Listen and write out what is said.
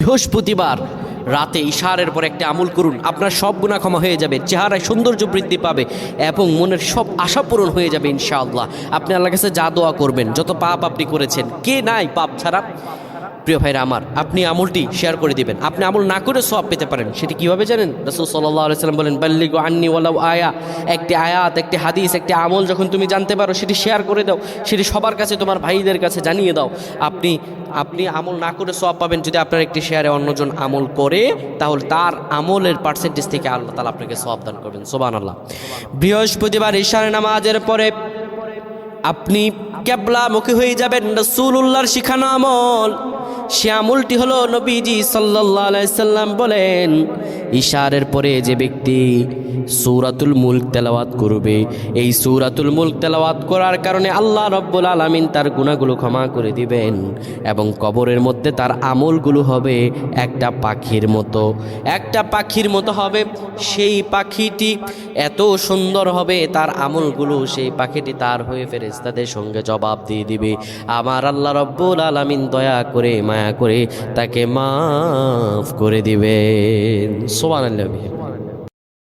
বৃহস্পতিবার রাতে ইশারের পর একটা আমল করুন, আপনার সব গুনাহ ক্ষমা হয়ে যাবে, চেহারায় সৌন্দর্য বৃদ্ধি পাবে এবং মনের সব আশা পূরণ হয়ে যাবে ইনশাআল্লাহ। আপনি আল্লাহর কাছে যা দোয়া করবেন, যত পাপ আপনি করেছেন, কে নাই পাপ ছাড়া? প্রিয় ভাইরা আমার, আপনি আমলটি শেয়ার করে দিবেন। আপনি আমল না করে সওয়াব পেতে পারেন। সেটি কীভাবে জানেন? রাসূল সাল্লাল্লাহু আলাইহি ওয়াসাল্লাম বলেন, বাল্লিগু আন্নি ওয়ালাউ আয়া। একটি আয়াত, একটি হাদিস, একটি আমল যখন তুমি জানতে পারো, সেটি শেয়ার করে দাও, সেটি সবার কাছে, তোমার ভাইদের কাছে জানিয়ে দাও। আপনি আমল না করে সওয়াব পাবেন। যদি আপনার একটি শেয়ারে অন্যজন আমল করে, তাহলে তার আমলের পার্সেন্টেজ থেকে আল্লাহ তাআলা আপনাকে সওয়াব দান করবেন। সুবহানাল্লাহ। বৃহস্পতিবার ইশার নামাজের পরে আপনি কিবলামুখী হয়ে যাবেন। রাসূলুল্লাহর শিখানো আমল, সে আমলটি হলো, নবীজি সাল্লাল্লাহু আলাইহি সাল্লাম বলেন, ইশারের পরে যে ব্যক্তি সূরাতুল মুলক তেলাওয়াত করবে, এই সূরাতুল মুলক তেলাওয়াত করার কারণে আল্লাহ রাব্বুল আলামিন তার গুনাহগুলো ক্ষমা করে দিবেন এবং কবরের মধ্যে তার আমলগুলো হবে একটা পাখির মতো, একটা পাখির মতো হবে। সেই পাখিটি এত সুন্দর হবে, তার আমলগুলো সেই পাখিটি তার হয়ে ফেরেশতাদের সঙ্গে জবাব দিয়ে দিবে। আমার আল্লাহ রাব্বুল আলামিন দয়া করে, মায়া করে তাকে মাফ করে দিবেন। সুবহানাল্লাহ।